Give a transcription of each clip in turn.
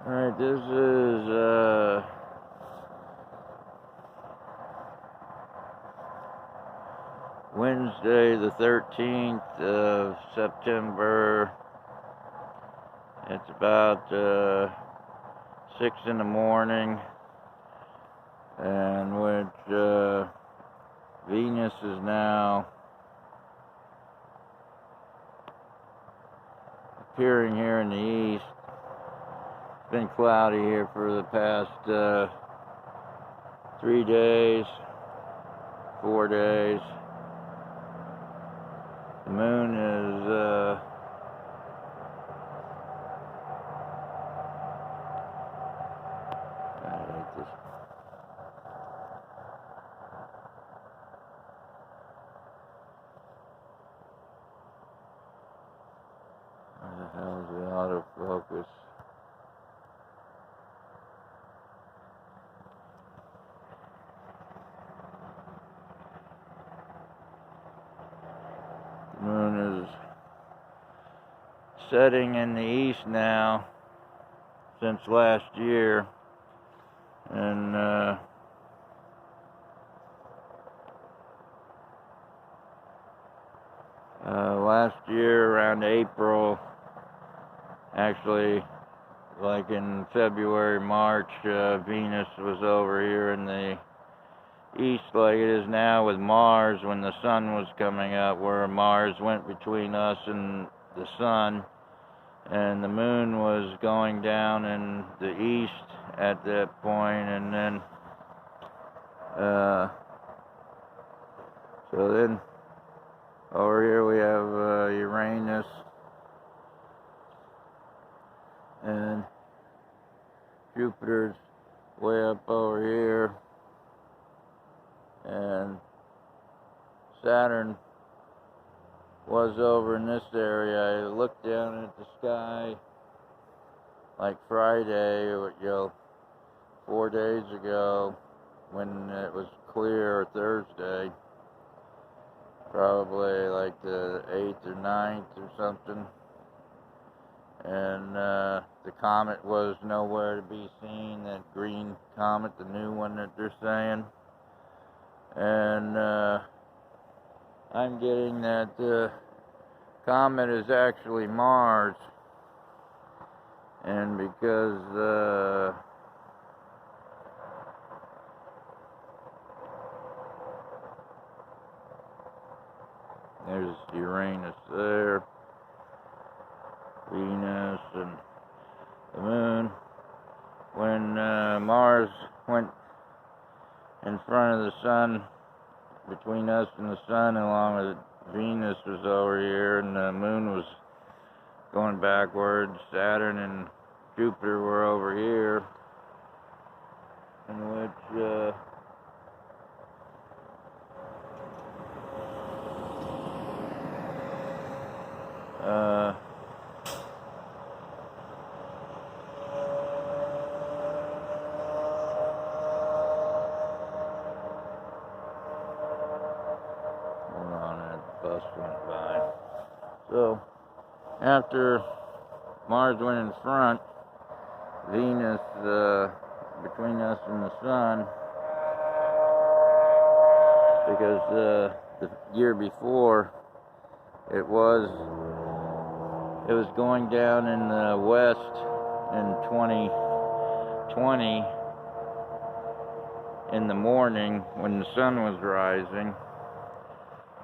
Alright, this is Wednesday the 13th of September. It's about 6 in the morning, and which Venus is now appearing here in the east. It's been cloudy here for the past 3 days, 4 days. The moon is I hate this. Where the hell is the autofocus? The moon is setting in the east now since last year, and last year around April, actually like in February, March, Venus was over here in the east like it is now with Mars when the sun was coming up, where Mars went between us and the sun, and the moon was going down in the east at that point, and then so then over here we have Uranus, and Jupiter's way up over here, and Saturn was over in this area. I looked down at the sky like Friday, 4 days ago, when it was clear, or Thursday, probably like the 8th or 9th or something, and the comet was nowhere to be seen, that green comet, the new one that they're saying, and I'm getting that the comet is actually Mars, and because there's Uranus there, Venus, and the moon. When Mars went in front of the sun, between us and the sun, along with Venus was over here, and the moon was going backwards, Saturn and Jupiter were over here, in which hold on, that bus went by. So after Mars went in front, Venus between us and the sun, because the year before it was going down in the west in 2020 in the morning when the sun was rising,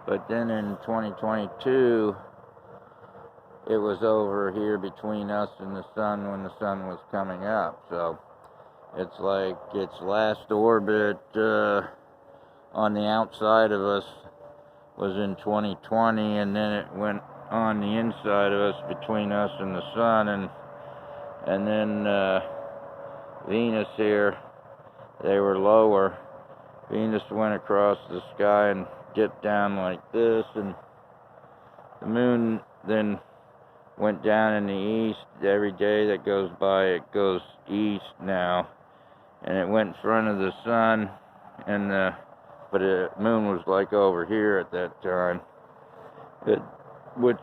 but then in 2022 it was over here between us and the sun when the sun was coming up. So it's like its last orbit on the outside of us was in 2020, and then it went on the inside of us, between us and the sun, and then Venus here, they were lower. Venus went across the sky and dipped down like this, and the moon then went down in the east. Every day that goes by, it goes east now, and it went in front of the sun, and but the moon was like over here at that time, which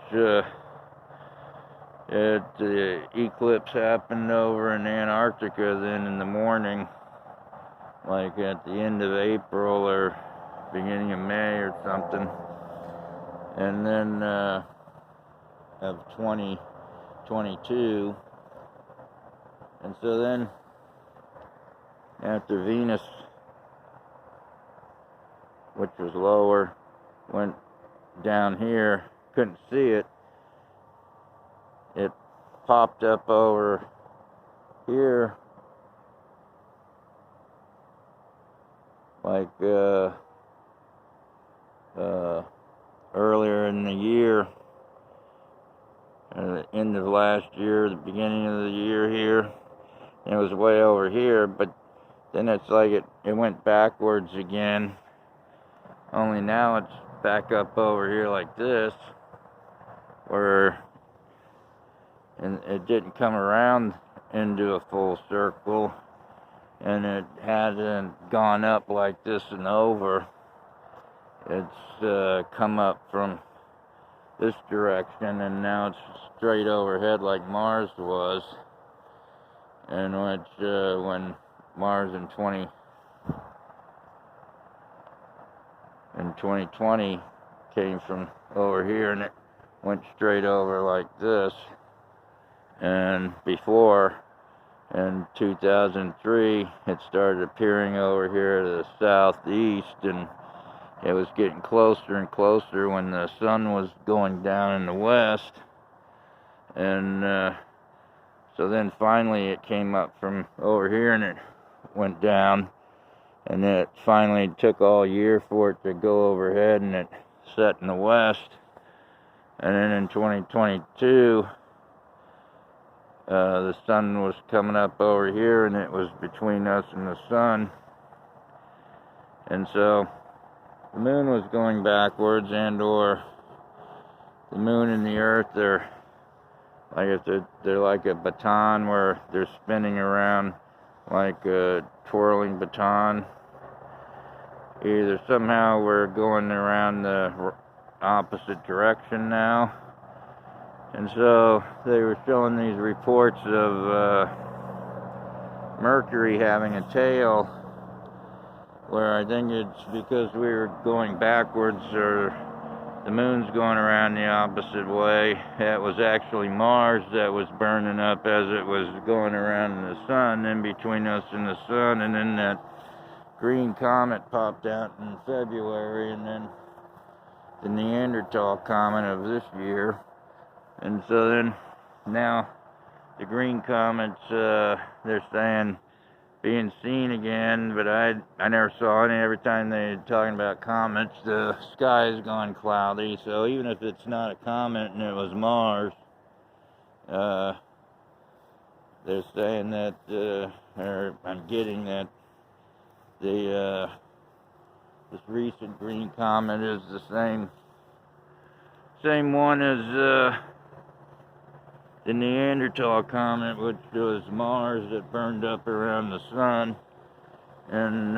The eclipse happened over in Antarctica then in the morning, like at the end of April or beginning of May or something. And then of 2022. And so then after Venus, which was lower, went down here, couldn't see it, it popped up over here like earlier in the year, the end of last year, the beginning of the year here. And it was way over here, but then it's like it went backwards again, only now it's back up over here like this, where and it didn't come around into a full circle, and it hadn't gone up like this and over. It's come up from this direction, and now it's straight overhead like Mars was, and which when Mars in 2020 came from over here, and it went straight over like this. And before, in 2003, it started appearing over here to the southeast, and it was getting closer and closer when the sun was going down in the west. And so then finally it came up from over here and it went down, and it finally took all year for it to go overhead, and it set in the west. And then in 2022, the sun was coming up over here, and it was between us and the sun. And so the moon was going backwards, and or the moon and the earth, they're like a baton where they're spinning around like a twirling baton. Either somehow we're going around the opposite direction now. And so they were showing these reports of Mercury having a tail, where I think it's because we were going backwards, or the moon's going around the opposite way. It was actually Mars that was burning up as it was going around the sun, in between us and the sun. And then that green comet popped out in February, and then the Neanderthal comet of this year. And so then now the green comets, they're saying being seen again, but I never saw any. Every time they're talking about comets, the sky is gone cloudy. So even if it's not a comet and it was Mars, they're saying that, or I'm getting that this recent green comet is the same one as the Neanderthal comet, which was Mars that burned up around the sun. And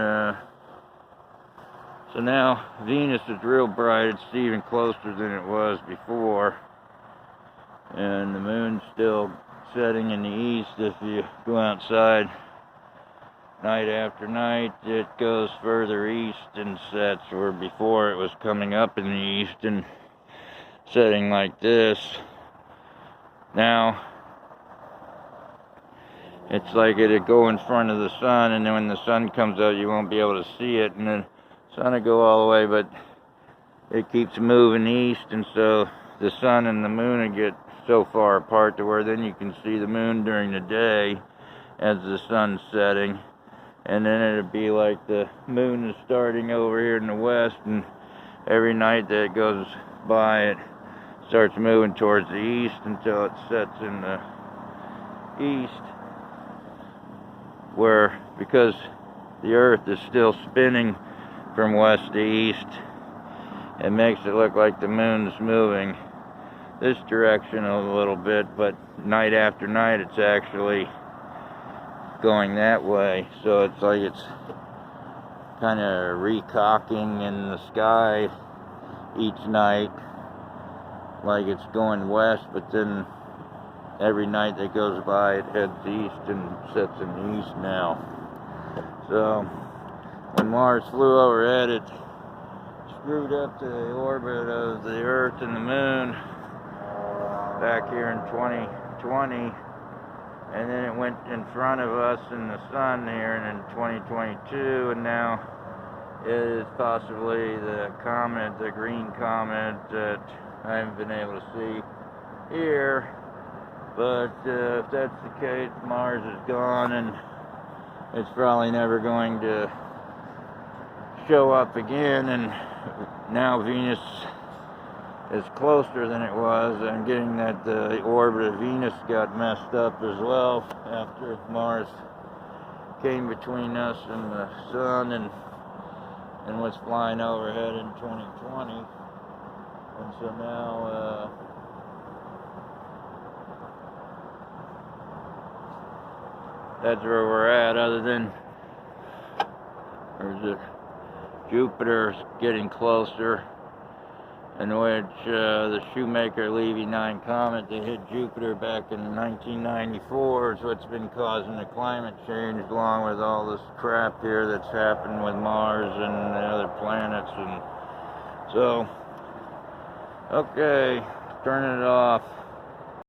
so now Venus is real bright. It's even closer than it was before. And the moon's still setting in the east. If you go outside night after night, it goes further east and sets, where before it was coming up in the east and setting like this. Now it's like it'd go in front of the sun, and then when the sun comes out, you won't be able to see it, and then the sun will go all the way, but it keeps moving east, and so the sun and the moon will get so far apart to where then you can see the moon during the day as the sun's setting. And then it'd be like the moon is starting over here in the west, and every night that it goes by, it starts moving towards the east until it sets in the east, where, because the earth is still spinning from west to east, it makes it look like the moon's moving this direction a little bit, but night after night it's actually going that way. So it's like it's kind of recocking in the sky each night, like it's going west, but then every night that goes by it heads east and sets in the east now. So when Mars flew overhead, it screwed up the orbit of the Earth and the Moon back here in 2020, and then it went in front of us in the Sun here in 2022, and now it is possibly the comet, the green comet that I haven't been able to see here. But if that's the case, Mars is gone, and it's probably never going to show up again, and now Venus is closer than it was. I'm getting that the orbit of Venus got messed up as well after Mars came between us and the Sun and was flying overhead in 2020. And so now that's where we're at, other than there's Jupiter's getting closer, in which the Shoemaker-Levy 9 comet that hit Jupiter back in 1994 is what's been causing the climate change, along with all this crap here that's happened with Mars and the other planets. And so, okay, turning it off.